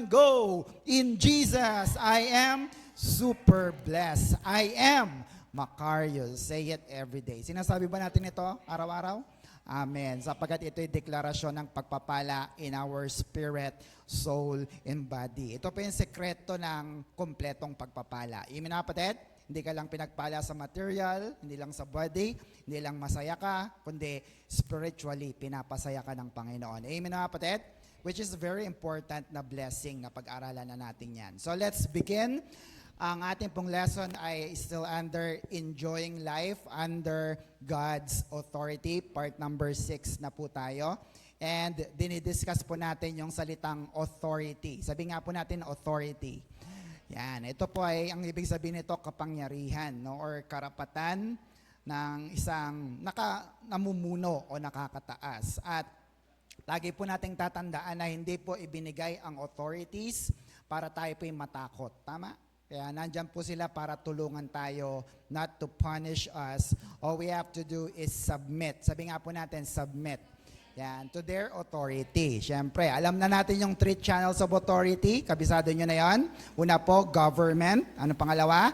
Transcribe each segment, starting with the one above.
everyone, go! In Jesus, I am super blessed. I am Macarius. Say it every day. Sinasabi ba natin ito araw-araw? Amen. Sapagkat ito'y deklarasyon ng pagpapala in our spirit, soul, and body. Ito pa yung sekreto ng kompletong pagpapala. Amen na kapatid? Hindi ka lang pinagpala sa material, hindi lang sa body, hindi lang masaya ka, kundi spiritually pinapasaya ka ng Panginoon. Amen na kapatid? Which is very important na blessing na pag-aralan na natin yan. So let's begin. Ang ating pong lesson ay still under Enjoying Life under God's Authority. Part number 6 na po tayo. And dinidiscuss po natin yung salitang authority. Sabi nga po natin authority. Yan, ito po ay, ang ibig sabihin nito, kapangyarihan, no? Or karapatan ng isang namumuno o nakakataas. At lagi po nating tatandaan na hindi po ibinigay ang authorities para tayo po'y matakot. Tama? Kaya nandyan po sila para tulungan tayo, not to punish us. All we have to do is submit. Sabi nga po natin, submit. Yan, to their authority. Siyempre, alam na natin yung 3 channels of authority. Kabisado nyo na yan. Una po, government. Ano pangalawa?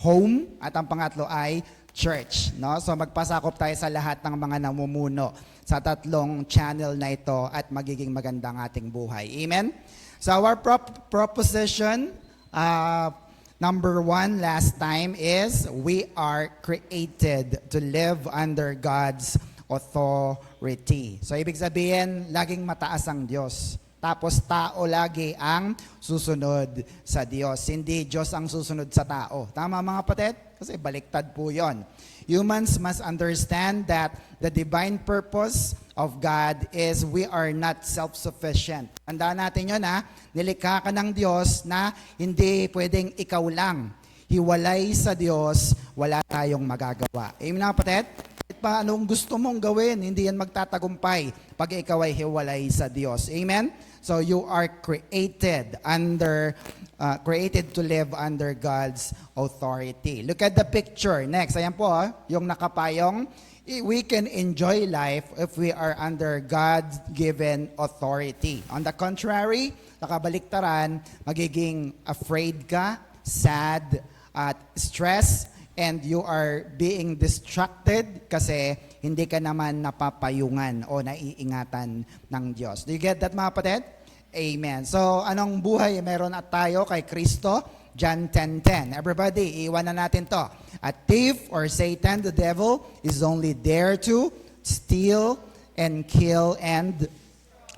Home. At ang pangatlo ay church. No? So magpasakop tayo sa lahat ng mga namumuno sa 3 channel na ito at magiging magandang ating buhay. Amen? So our proposition, number 1 last time is we are created to live under God's authority. So ibig sabihin, laging mataas ang Diyos. Tapos tao lagi ang susunod sa Diyos. Hindi Diyos ang susunod sa tao. Tama mga kapatid? Kasi baliktad po yon. Humans must understand that the divine purpose of God is we are not self-sufficient. Tandaan natin yun ha. Nilikha ka ng Diyos na hindi pwedeng ikaw lang. Hiwalay sa Diyos, wala tayong magagawa. Amen na kapatid? Pa anong gusto mong gawin, hindi yan magtatagumpay pag ikaw ay hiwalay sa Diyos. Amen? So you are created to live under God's authority. Look at the picture. Next, ayan po, yung nakapayong. We can enjoy life if we are under God-given authority. On the contrary, nakabaliktaran, magiging afraid ka, sad, at stress, and you are being distracted kasi hindi ka naman napapayungan o naiingatan ng Diyos. Do you get that mga kapatid? Amen. So, anong buhay meron at tayo kay Kristo? John 10:10. Everybody, iwan na natin to. A thief or Satan, the devil, is only there to steal and kill and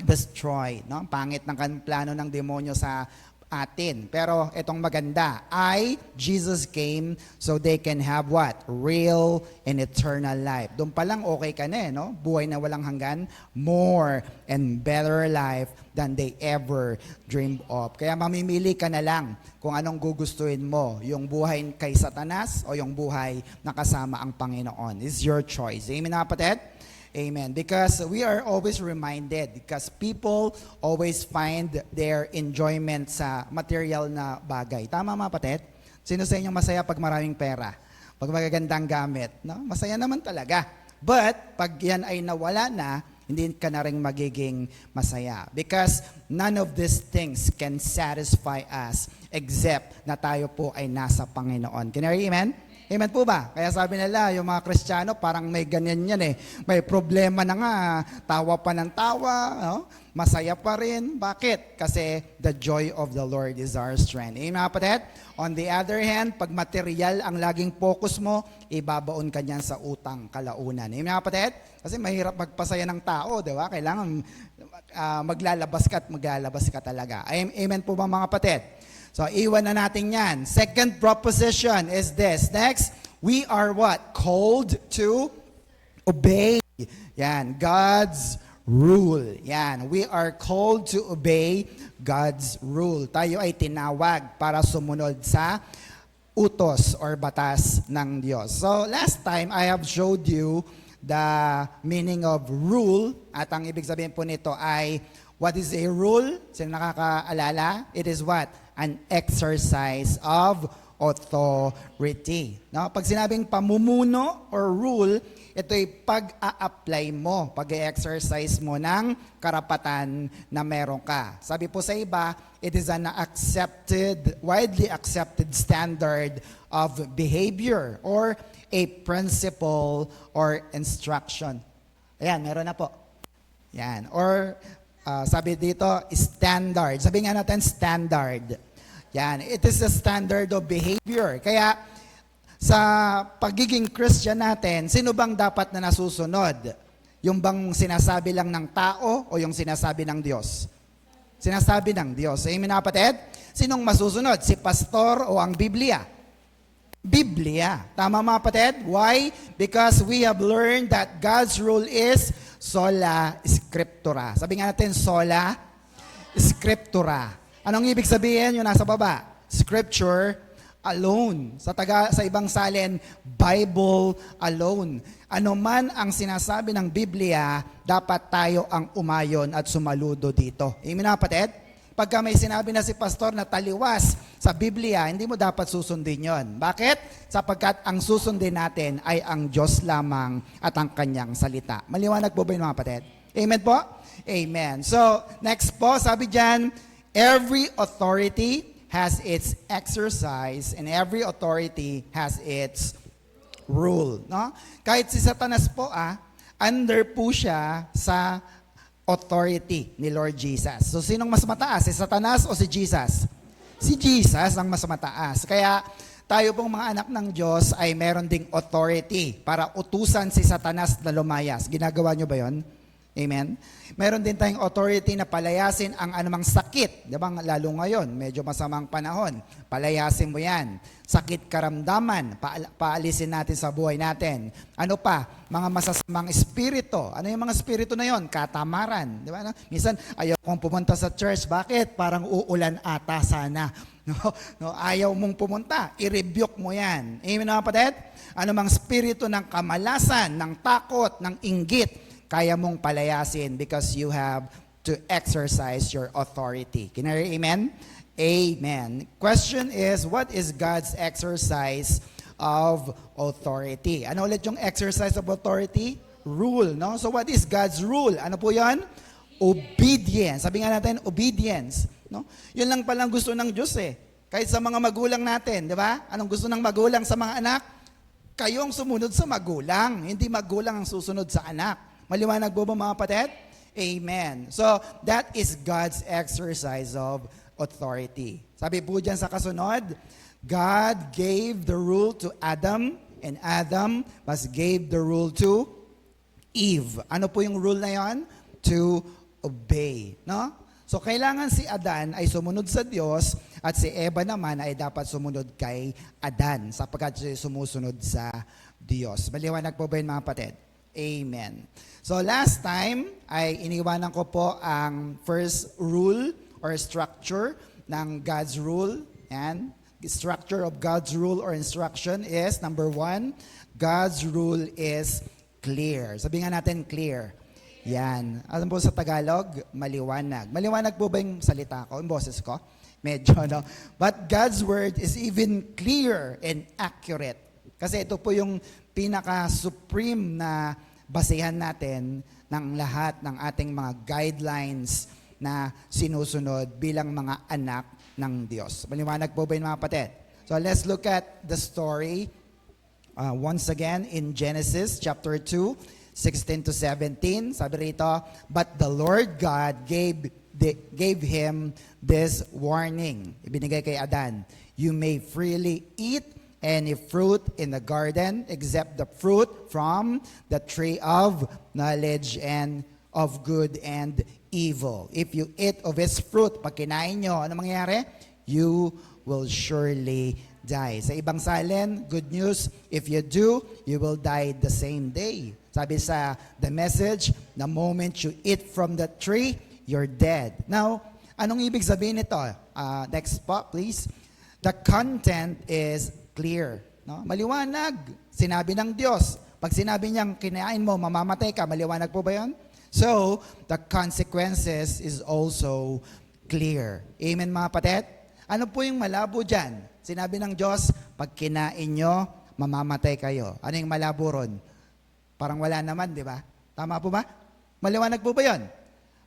destroy. No? Pangit ng plano ng demonyo sa atin. Pero itong maganda ay Jesus came so they can have what? Real and eternal life. Doon pa lang okay ka na no? Buhay na walang hanggan. More and better life than they ever dreamed of. Kaya mamimili ka na lang kung anong gugustuhin mo. Yung buhay kay Satanas o yung buhay na kasama ang Panginoon. It's your choice. Amen na kapatid? Amen. Because we are always reminded, because people always find their enjoyment sa material na bagay. Tama mga kapatid? Sino sa inyo masaya pag maraming pera? Pag magagandang gamit? No? Masaya naman talaga. But pag yan ay nawala na, hindi ka na rin magiging masaya. Because none of these things can satisfy us except na tayo po ay nasa Panginoon. Can you hear amen? Amen po ba? Kaya sabi nila, yung mga Kristiyano, parang may ganyan yan eh. May problema na nga, tawa pa ng tawa, no? Masaya pa rin. Bakit? Kasi the joy of the Lord is our strength. Amen mga kapatid? On the other hand, pag material ang laging focus mo, ibabaon ka niyan sa utang kalaunan. Amen mga kapatid? Kasi mahirap magpasaya ng tao, di ba? Kailangan maglalabas ka talaga. Amen po ba mga kapatid? So, iwan na natin yan. Second proposition is this. Next, we are what? Called to obey. Yan, God's rule. Yan, we are called to obey God's rule. Tayo ay tinawag para sumunod sa utos or batas ng Diyos. So, last time, I have showed you the meaning of rule. At ang ibig sabihin po nito ay, what is a rule? Sino nakakaalala? It is what? An exercise of authority. No? Pag sinabing pamumuno or rule, ito'y pag-a-apply mo, pag-exercise mo ng karapatan na meron ka. Sabi po sa iba, it is an widely accepted standard of behavior or a principle or instruction. Ayan, meron na po. Yan. Or sabi dito, standard. Sabi nga natin, standard. Yan. It is a standard of behavior. Kaya, sa pagiging Christian natin, sino bang dapat na nasusunod? Yung bang sinasabi lang ng tao o yung sinasabi ng Diyos? Sinasabi ng Diyos. Amen, kapatid? Sinong masusunod? Si pastor o ang Biblia? Biblia. Tama, mga kapatid? Why? Because we have learned that God's rule is sola scriptura. Sabi nga natin, sola scriptura. Anong ibig sabihin? Yung nasa baba. Scripture alone. Sa ibang salin, Bible alone. Ano man ang sinasabi ng Biblia, dapat tayo ang umayon at sumaludo dito. Amen, kapatid? Pagka may sinabi na si pastor na taliwas sa Biblia, hindi mo dapat susundin yon. Bakit? Sapagkat ang susundin natin ay ang Diyos lamang at ang kanyang salita. Maliwanag po ba yun, mga kapatid? Amen po? Amen. So, next po, sabi dyan, every authority has its exercise and every authority has its rule. No? Kahit si Satanas po, under po siya sa authority ni Lord Jesus. So, sinong mas mataas? Si Satanas o si Jesus? Si Jesus ang mas mataas. Kaya, tayo pong mga anak ng Diyos ay meron ding authority para utusan si Satanas na lumayas. Ginagawa nyo ba yon? Amen? Meron din tayong authority na palayasin ang anumang sakit. Di ba? Lalo ngayon, medyo masamang panahon. Palayasin mo yan. Sakit karamdaman, paalisin natin sa buhay natin. Ano pa? Mga masasamang espiritu. Ano yung mga espiritu na yon? Katamaran. Di ba? Minsan, ayaw kong pumunta sa church. Bakit? Parang uulan ata sana. No, ayaw mong pumunta. I-rebuke mo yan. Amen, mga kapatid? Ano mang espiritu ng kamalasan, ng takot, ng inggit, kaya mong palayasin because you have to exercise your authority. Can I hear amen? Amen. Question is, what is God's exercise of authority? Ano ulit yung exercise of authority? Rule, no? So what is God's rule? Ano po yan? Obedience. Sabi nga natin, obedience. No? Yun lang palang gusto ng Diyos eh. Kahit sa mga magulang natin, di ba? Anong gusto ng magulang sa mga anak? Kayong sumunod sa magulang, hindi magulang ang susunod sa anak. Maliwanag po ba, mga kapatid? Amen. So, that is God's exercise of authority. Sabi po dyan sa kasunod, God gave the rule to Adam, and Adam mas gave the rule to Eve. Ano po yung rule na yon? To obey. No? So, kailangan si Adan ay sumunod sa Diyos at si Eva naman ay dapat sumunod kay Adan sapagkat siya sumusunod sa Diyos. Maliwanag po ba yun, mga kapatid? Amen. So last time ay iniwanan ko po ang first rule or structure ng God's rule. And the structure of God's rule or instruction is, number 1, God's rule is clear. Sabi nga natin clear. Yan. Alam po sa Tagalog, maliwanag. Maliwanag po ba yung salita ko, yung boses ko? Medyo, no? But God's word is even clear and accurate. Kasi ito po yung pinaka-supreme na basehan natin ng lahat ng ating mga guidelines na sinusunod bilang mga anak ng Diyos. Maliwanag po ba yun, mga kapatid? So let's look at the story once again in Genesis chapter 2, 16 to 17. Sabi rito, but the Lord God gave him this warning. Ibinigay kay Adan, you may freely eat any fruit in the garden except the fruit from the tree of knowledge and of good and evil. If you eat of its fruit, pag kinain nyo, ano mangyayari? You will surely die. Sa ibang salin, good news, if you do, you will die the same day. Sabi sa The Message, the moment you eat from the tree, you're dead. Now, anong ibig sabihin nito? Next po, please. The content is clear. No? Maliwanag. Sinabi ng Diyos. Pag sinabi niyang kinain mo, mamamatay ka, maliwanag po ba yun? So, the consequences is also clear. Amen, mga kapatid? Ano po yung malabo dyan? Sinabi ng Diyos, pag kinain nyo, mamamatay kayo. Ano yung malabo ron? Parang wala naman, di ba? Tama po ba? Maliwanag po ba yun?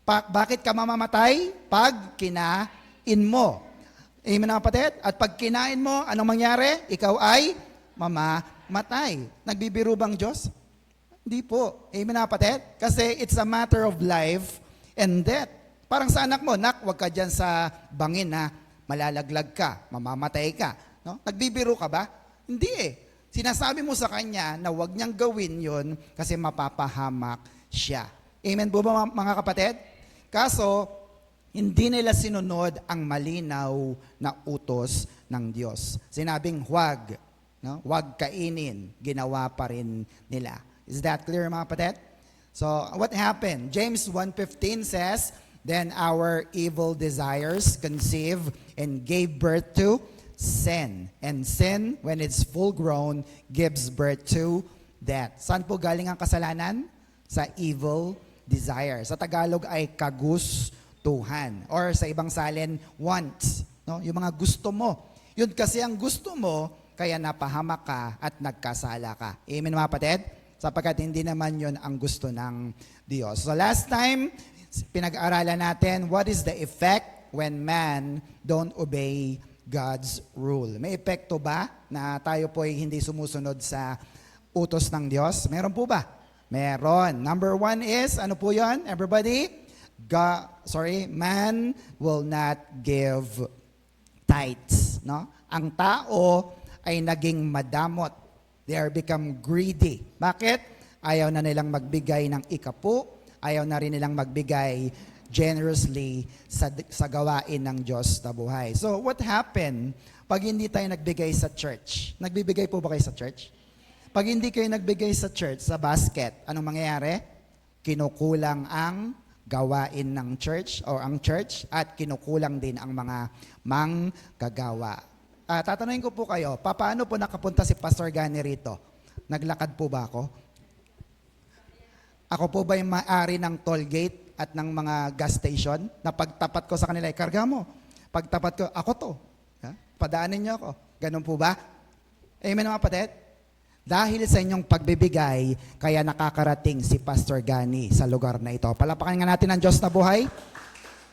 Bakit ka mamamatay? Pag kinain mo. Amen mga kapatid? At pag kinain mo, anong mangyari? Ikaw ay mamamatay. Nagbibiro bang Diyos? Hindi po. Amen mga kapatid? Kasi it's a matter of life and death. Parang sa anak mo, nak, wag ka dyan sa bangin na malalaglag ka, mamamatay ka. No? Nagbibiro ka ba? Hindi eh. Sinasabi mo sa kanya na wag niyang gawin yon kasi mapapahamak siya. Amen po ba mga kapatid? Kaso, hindi nila sinunod ang malinaw na utos ng Diyos. Sinabing huwag, no? Huwag kainin, ginawa pa rin nila. Is that clear mga kapatid? So, what happened? James 1:15 says, then our evil desires conceived and gave birth to sin. And sin, when it's full grown, gives birth to death. Saan po galing ang kasalanan? Sa evil desire. Sa Tagalog ay kagustuhan. Or sa ibang salin, wants. No? Yung mga gusto mo. Yun kasi ang gusto mo, kaya napahamak ka at nagkasala ka. Amen mga kapatid? Sapagkat hindi naman yun ang gusto ng Diyos. So last time, pinag-aralan natin, what is the effect when man don't obey God's rule? May epekto ba na tayo po ay hindi sumusunod sa utos ng Diyos? Meron po ba? Meron. Number 1 is, ano po yon? Everybody? Man will not give tithes. No? Ang tao ay naging madamot. They are become greedy. Bakit? Ayaw na nilang magbigay ng ikapu. Ayaw na rin nilang magbigay generously sa gawain ng Diyos na buhay. So, what happened pag hindi tayo nagbigay sa church? Nagbibigay po ba kayo sa church? Pag hindi kayo nagbigay sa church, sa basket, anong mangyayari? Kinukulang ang gawain ng church o ang church at kinukulang din ang mga manggagawa. Tatanungin ko po kayo, paano po nakapunta si Pastor Gani rito? Naglakad po ba ako? Ako po ba yung may-ari ng toll gate at ng mga gas station na pagtapat ko sa kanila, karga mo. Pagtapat ko, ako to. Padaanin niyo ako. Ganun po ba? Amen mga kapatid? Dahil sa inyong pagbibigay, kaya nakakarating si Pastor Gani sa lugar na ito. Palapakan nga natin ang Diyos na buhay.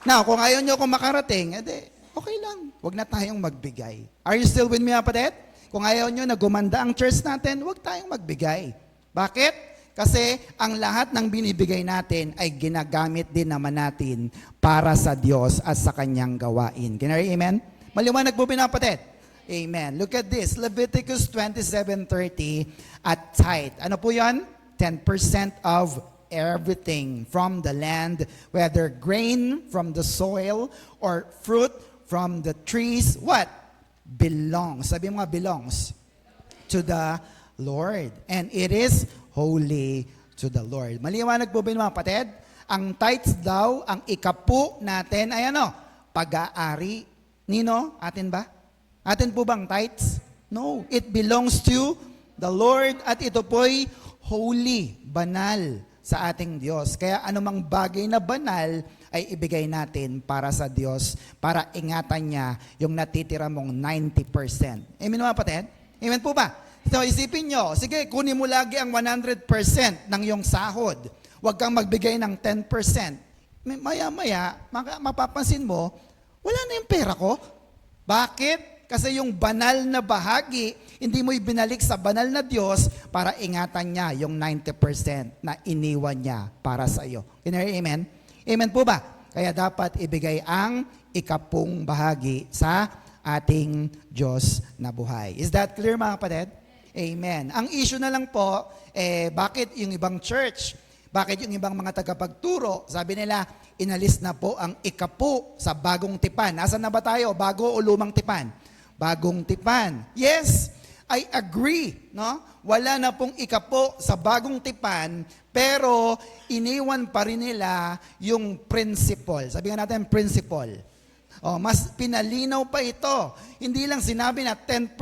Now, kung ayaw niyo akong makarating, edi, okay lang. Huwag na tayong magbigay. Are you still with me mga kapatid? Kung ayaw niyo na gumanda ang church natin, huwag tayong magbigay. Bakit? Kasi ang lahat ng binibigay natin ay ginagamit din naman natin para sa Diyos at sa Kanyang gawain. Can you amen? Maliwanag po pinapatid. Amen. Look at this. Leviticus 27:30 at tithe. Ano po yan? 10% of everything from the land, whether grain from the soil or fruit from the trees. What? Belongs. Sabi mo nga, belongs to the Lord. And it is holy to the Lord. Maliwanag po ba mga kapatid? Ang tithes daw, ang ikapu natin ay ano? Pag-aari. Nino? Atin ba? Atin po bang tithes? No. It belongs to the Lord at ito po'y holy, banal sa ating Diyos. Kaya anumang bagay na banal ay ibigay natin para sa Diyos para ingatan niya yung natitira mong 90%. Amen mga kapatid? Amen po ba? So isipin nyo, sige, kunin mo lagi ang 100% ng iyong sahod. Huwag kang magbigay ng 10%. Maya-maya, mapapansin mo, wala na yung pera ko. Bakit? Kasi yung banal na bahagi, hindi mo ibinalik sa banal na Diyos para ingatan niya yung 90% na iniwan niya para sa iyo. Amen? Amen po ba? Kaya dapat ibigay ang ikapung bahagi sa ating Diyos na buhay. Is that clear mga kapatid? Amen. Ang issue na lang po, bakit yung ibang church, bakit yung ibang mga tagapagturo, sabi nila, inalis na po ang ikapu sa bagong tipan. Nasaan na ba tayo? Bago o lumang tipan? Bagong tipan. Yes, I agree. No? Wala na pong ikapu sa bagong tipan, pero iniwan pa rin nila yung principle. Sabihin natin, principle. Mas pinalinaw pa ito. Hindi lang sinabi na 10%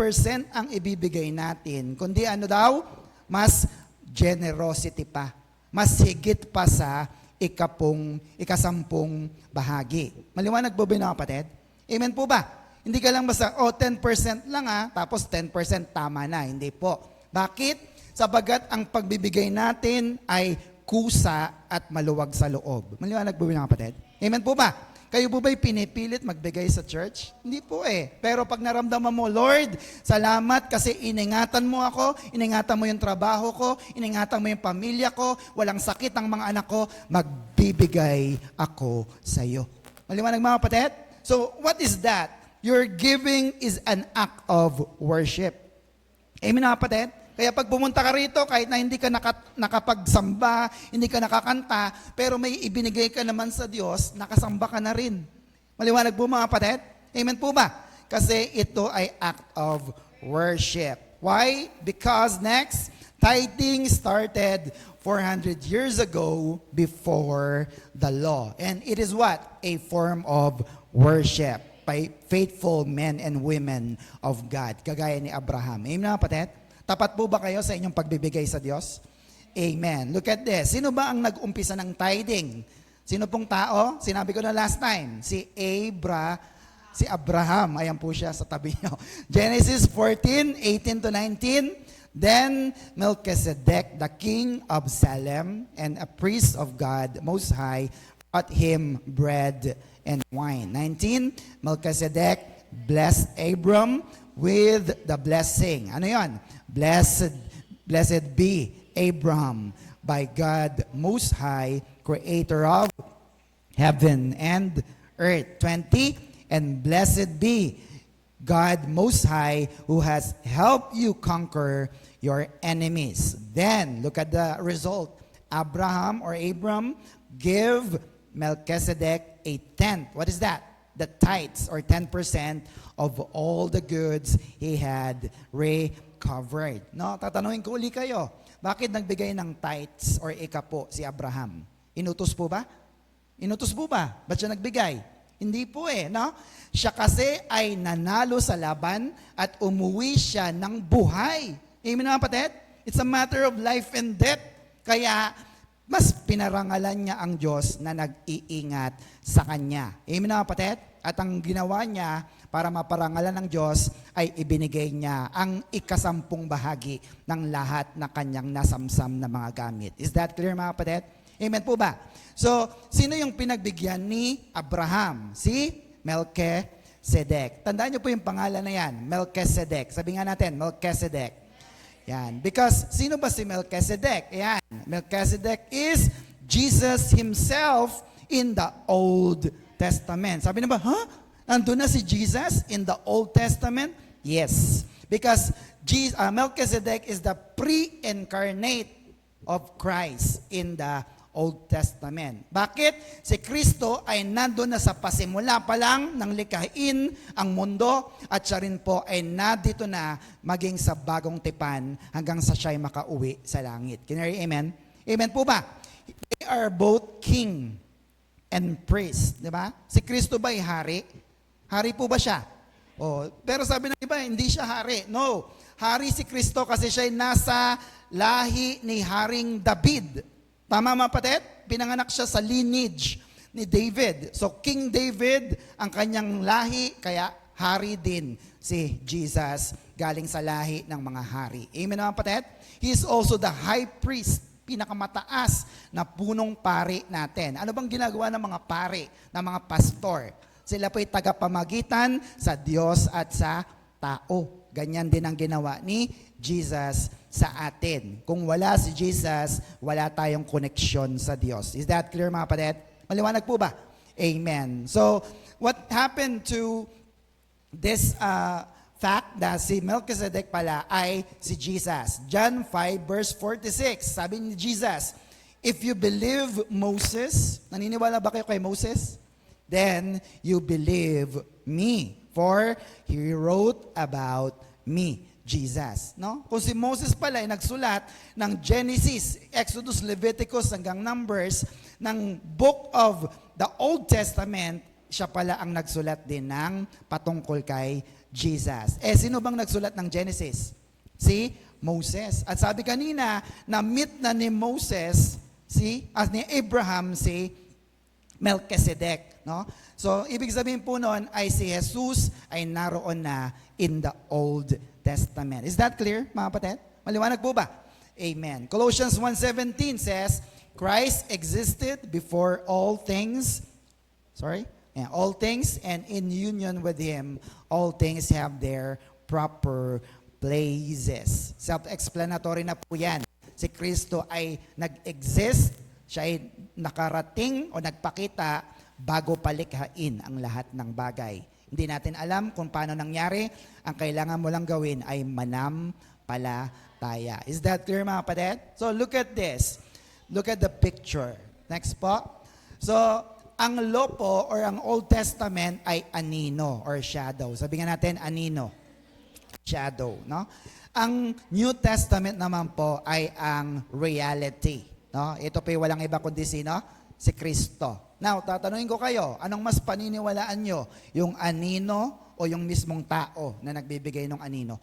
ang ibibigay natin, kundi ano daw? Mas generosity pa. Mas higit pa sa ikasampung bahagi. Maliwanag po ba mga kapatid? Amen po ba? Hindi ka lang basta, 10% lang tapos 10% tama na. Hindi po. Bakit? Sabagat ang pagbibigay natin ay kusa at maluwag sa loob. Maliwanag po mga kapatid? Amen po ba? Kayo po ba'y pinipilit magbigay sa church? Hindi po Pero pag naramdaman mo, Lord, salamat kasi iningatan mo ako, iningatan mo yung trabaho ko, iningatan mo yung pamilya ko, walang sakit ang mga anak ko, magbibigay ako sa iyo. Maliwanag mga kapatid? So, what is that? Your giving is an act of worship. Amen mga kapatid? Kaya pag pumunta ka rito, kahit na hindi ka nakapagsamba, hindi ka nakakanta, pero may ibinigay ka naman sa Diyos, nakasamba ka na rin. Maliwanag po mga kapatid? Amen po ba? Kasi ito ay act of worship. Why? Because next, tithing started 400 years ago before the law. And it is what? A form of worship by faithful men and women of God, kagaya ni Abraham. Amen mga kapatid? Tapat po ba kayo sa inyong pagbibigay sa Diyos? Amen. Look at this. Sino ba ang nag-umpisa ng tithing? Sino pong tao? Sinabi ko na last time. Si Abraham. Ayan po siya sa tabi niyo. Genesis 14:18 to 19. Then Melchizedek, the king of Salem and a priest of God Most High, brought him bread and wine. 19. Melchizedek blessed Abram with the blessing. Ano yon? Blessed be Abram by God Most High, creator of heaven and earth. 20, and blessed be God Most High, who has helped you conquer your enemies. Then, look at the result. Abram give Melchizedek a tenth. What is that? The tithes, or 10% of all the goods he had recovered. No, tatanungin ko uli kayo, bakit nagbigay ng tithes or ikapo si Abraham? Inutos po ba? Inutos po ba? Ba't siya nagbigay? Hindi po no? Siya kasi ay nanalo sa laban at umuwi siya ng buhay. Amen mga kapatid? It's a matter of life and death. Kaya, mas pinarangalan niya ang Diyos na nag-iingat sa kanya. Amen mga kapatid? At ang ginawa niya para maparangalan ng Diyos ay ibinigay niya ang ikasampung bahagi ng lahat na kanyang nasamsam na mga gamit. Is that clear mga kapatid? Amen po ba? So, sino yung pinagbigyan ni Abraham? Si Melchizedek. Tandaan niyo po yung pangalan na yan, Melchizedek. Sabi nga natin, Melchizedek. Yan. Because, sino ba si Melchizedek? Yan. Melchizedek is Jesus himself in the Old Testament. Sabi na ba, nandun na si Jesus in the Old Testament? Yes. Because Melchizedek is the pre-incarnate of Christ in the Old Testament. Bakit? Si Kristo ay nandun na sa pasimula pa lang ng likhain ang mundo at siya rin po ay nandito na maging sa bagong tipan hanggang sa siya'y makauwi sa langit. Can you hear amen? Amen po ba? They are both king and priest. Di ba? Si Kristo ba ay hari? Hari po ba siya? Pero sabi ng iba, hindi siya hari. No. Hari si Kristo kasi siya ay nasa lahi ni Haring David. Tama mga kapatid? Pinanganak siya sa lineage ni David. So King David ang kanyang lahi, kaya hari din si Jesus galing sa lahi ng mga hari. Amen mga kapatid? He is also the high priest, pinakamataas na punong pari natin. Ano bang ginagawa ng mga pari, ng mga pastor? Sila po'y tagapamagitan sa Diyos at sa tao. Ganyan din ang ginawa ni Jesus sa atin. Kung wala si Jesus, wala tayong koneksyon sa Diyos. Is that clear mga kapatid? Maliwanag po ba? Amen. So, what happened to this fact na si Melchizedek pala ay si Jesus? John 5 verse 46, sabi ni Jesus, if you believe Moses, naniniwala ba kayo kay Moses? Then you believe me, for he wrote about me. Jesus, no? Kung si Moses pala ay nagsulat ng Genesis, Exodus, Leviticus hanggang Numbers ng book of the Old Testament, siya pala ang nagsulat din ng patungkol kay Jesus. Sino bang nagsulat ng Genesis? Si Moses. At sabi kanina, na-meet na ni Moses, ni Abraham si Melchizedek, no? So, ibig sabihin po noon ay si Jesus ay naroon na in the Old Testament. Is that clear, mga kapatid? Maliwanag po ba? Amen. Colossians 1:17 says, Christ existed before all things. All things, and in union with Him, all things have their proper places. Self-explanatory na po yan. Si Kristo ay nag-exist, siya ay nakarating o nagpakita bago palikhain ang lahat ng bagay. Hindi natin alam kung paano nangyari. Ang kailangan mo lang gawin ay manampalataya. Is that clear, mga kapatid? So look at this. Look at the picture. Next po. So, ang law po or ang Old Testament ay anino or shadow. Sabi nga natin, anino. Shadow, no? Ang New Testament naman po ay ang reality, no? Ito po walang iba kundi sino? Si Kristo. Now, tatanungin ko kayo, anong mas paniniwalaan nyo? Yung anino o yung mismong tao na nagbibigay ng anino?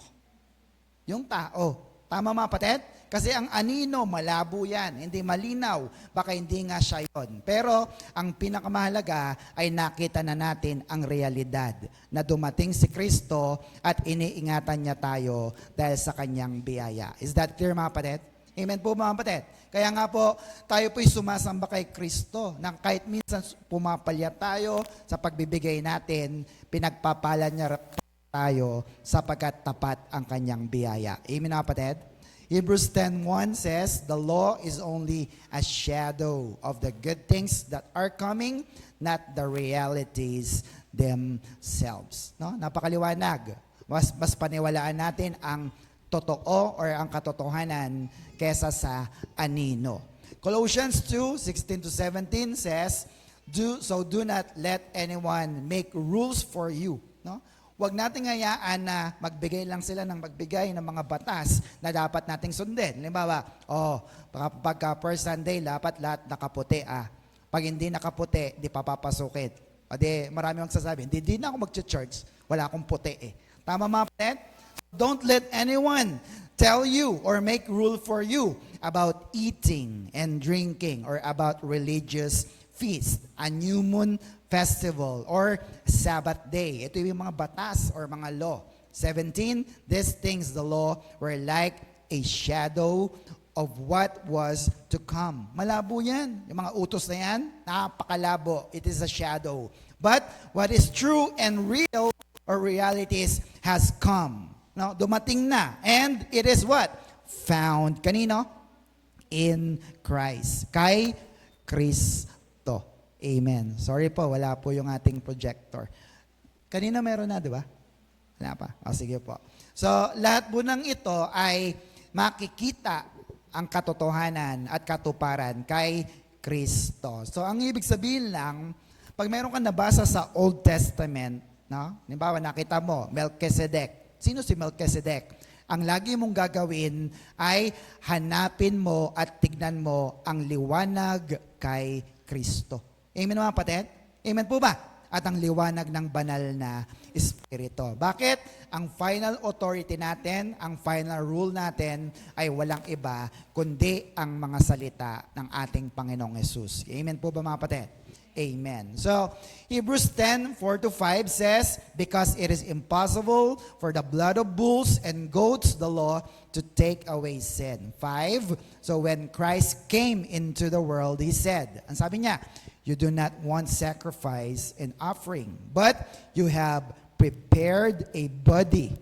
Yung tao. Tama, mga kapatid? Kasi ang anino, malabo yan. Hindi malinaw. Baka hindi nga siya yun. Pero ang pinakamahalaga ay nakita na natin ang realidad na dumating si Kristo at iniingatan niya tayo dahil sa kanyang biyaya. Is that clear, mga kapatid? Amen po, mga kapatid? Kaya nga po, tayo po'y sumasamba kay Kristo na kahit minsan pumapalya tayo sa pagbibigay natin, pinagpapala niya tayo sapagkat tapat ang kanyang biyaya. Amen, mga kapatid? Hebrews 10:1 says, the law is only a shadow of the good things that are coming, not the realities themselves. No? Napakaliwanag. Mas paniwalaan natin ang totoo or ang katotohanan kesa sa anino. Colossians 2:16-17 says, do not let anyone make rules for you. No? Huwag nating hayaan na magbigay lang sila ng magbigay ng mga batas na dapat nating sundin. Halimbawa, pagka first Sunday, dapat lahat nakaputi. Pag hindi nakaputi, di papapasukin. O di, marami magsasabi, hindi na ako mag-church, wala akong puti eh. Tama, mga kapatid? Don't let anyone tell you or make rule for you about eating and drinking or about religious feast, a new moon festival, or Sabbath day. Ito yung mga batas or mga law. 17, these things, the law, were like a shadow of what was to come. Malabo yan. Yung mga utos na yan, napakalabo. It is a shadow. But what is true and real or realities has come. No, dumating na. And it is what? Found. Kanino? In Christ. Kay Kristo. Amen. Sorry po, wala po yung ating projector. Kanina meron na, di ba? Wala pa. Sige po. So, lahat po ng ito ay makikita ang katotohanan at katuparan kay Kristo. So, ang ibig sabihin lang, pag meron kang nabasa sa Old Testament, no? Halimbawa, nakita mo, Melchizedek. Sino si Melchizedek? Ang lagi mong gagawin ay hanapin mo at tignan mo ang liwanag kay Kristo. Amen, mga kapatid? Amen po ba? At ang liwanag ng banal na Espiritu. Bakit? Ang final authority natin, ang final rule natin ay walang iba kundi ang mga salita ng ating Panginoong Yesus. Amen po ba, mga kapatid? Amen. So, Hebrews 10:4-5 says, because it is impossible for the blood of bulls and goats, the law, to take away sin. 5, so when Christ came into the world, He said, ang sabi niya, you do not want sacrifice and offering, but you have prepared a body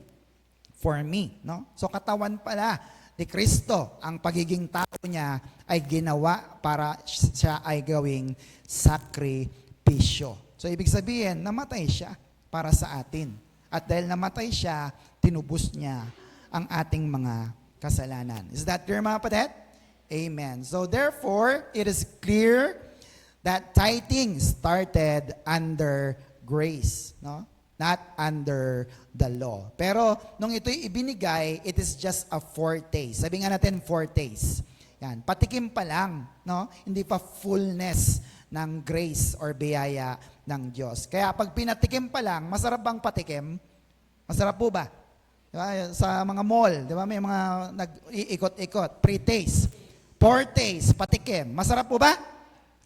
for me. No? So katawan pala ni Kristo, ang pagiging tao niya ay ginawa para siya ay gawing sakripisyo. So ibig sabihin, namatay siya para sa atin. At dahil namatay siya, tinubos niya ang ating mga kasalanan. Is that clear, mga kapatid? Amen. So therefore, it is clear that tithing started under grace, no? Not under the law. Pero nung ito'y ibinigay, it is just a foretaste. Sabi nga natin, foretaste. Yan, patikim pa lang, no? Hindi pa fullness ng grace or biyaya ng Diyos. Kaya pag pinatikim pa lang, masarap bang patikim? Masarap po ba? Diba? Sa mga mall, di ba? May mga nag-iikot-ikot, pre-taste, foretaste, patikim. Masarap po ba?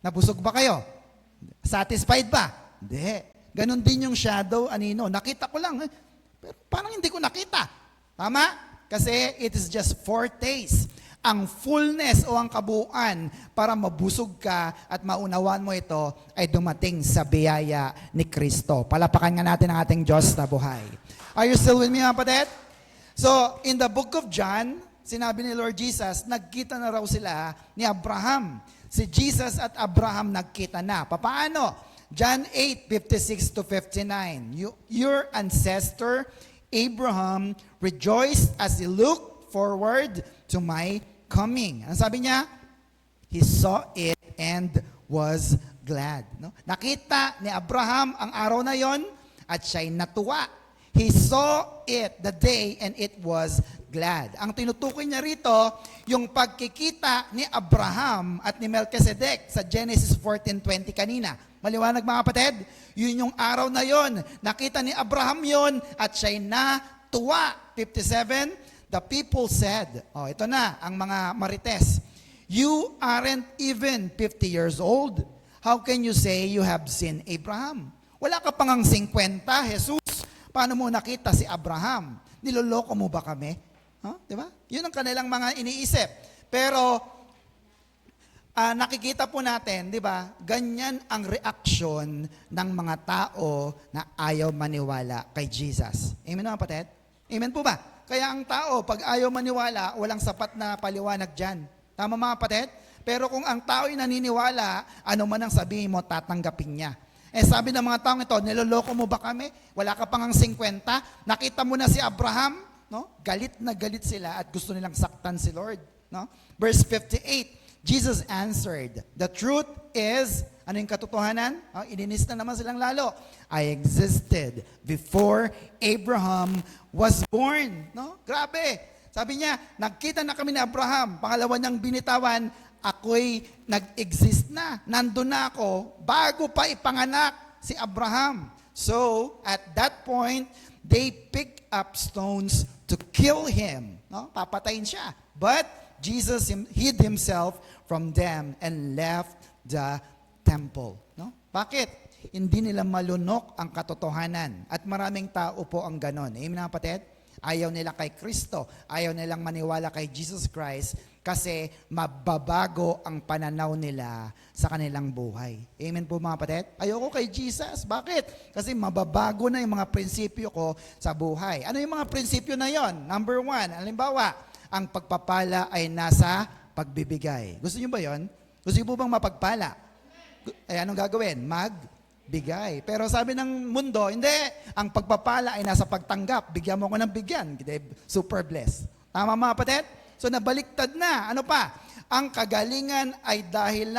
Nabusog ba kayo? Satisfied ba? Hindi. Ganon din yung shadow, anino. Nakita ko lang, pero parang hindi ko nakita. Tama? Kasi it is just foretaste. Ang fullness o ang kabuuan para mabusog ka at maunawaan mo ito ay dumating sa biyaya ni Kristo. Palapakan nga natin ang ating Diyos na buhay. Are you still with me, mga kapatid? So, in the book of John, sinabi ni Lord Jesus, nagkita na raw sila ni Abraham. Si Jesus at Abraham nagkita na. Paano? John 8:56 to 59. Your ancestor, Abraham, rejoiced as he looked forward to my coming. Ang sabi niya? He saw it and was glad. No? Nakita ni Abraham ang araw na yon at siya'y natuwa. He saw it the day and it was glad. Ang tinutukoy niya rito, yung pagkikita ni Abraham at ni Melchizedek sa Genesis 14:20 kanina. Maliwanag mga kapatid? Yun yung araw na yon. Nakita ni Abraham yon at siya'y natuwa. 57, the people said, ito na, ang mga marites, you aren't even 50 years old. How can you say you have seen Abraham? Wala ka pang 50, Jesus. Paano mo nakita si Abraham? Niloloko mo ba kami? Di ba? Yun ang kanilang mga iniisip. Pero, nakikita po natin, di ba, ganyan ang reaksyon ng mga tao na ayaw maniwala kay Jesus. Amen mga kapatid? Amen po ba? Kaya ang tao, pag ayaw maniwala, walang sapat na paliwanag dyan. Tama mga kapatid? Pero kung ang tao ay naniniwala, ano man ang sabihin mo, tatanggapin niya. Sabi ng mga taong ito, niloloko mo ba kami? Wala ka pang 50? Nakita mo na si Abraham? No? Galit na galit sila at gusto nilang saktan si Lord. No? Verse 58, Jesus answered, the truth is, ano yung katotohanan? Ininis na naman silang lalo. I existed before Abraham was born. No? Grabe. Sabi niya, nagkita na kami ni Abraham. Pangalawa niyang binitawan, ako'y nag-exist na. Nandun na ako bago pa ipanganak si Abraham. So, at that point, they picked up stones to kill him. No? Papatayin siya. But Jesus hid himself from them and left the temple. No? Bakit? Hindi nila malunok ang katotohanan. At maraming tao po ang ganon. Amen mga kapatid? Ayaw nila kay Kristo. Ayaw nilang maniwala kay Jesus Christ kasi mababago ang pananaw nila sa kanilang buhay. Amen po mga kapatid? Ayoko kay Jesus. Bakit? Kasi mababago na yung mga prinsipyo ko sa buhay. Ano yung mga prinsipyo na yon? Number 1, halimbawa, ang pagpapala ay nasa pagbibigay. Gusto niyo ba yon? Gusto niyo po bang mapagpala? Anong gagawin? Magbigay. Pero sabi ng mundo, hindi. Ang pagpapala ay nasa pagtanggap. Bigyan mo ko ng bigyan. Super blessed. Tama mga kapatid? So nabaliktad na. Ano pa? Ang kagalingan ay dahil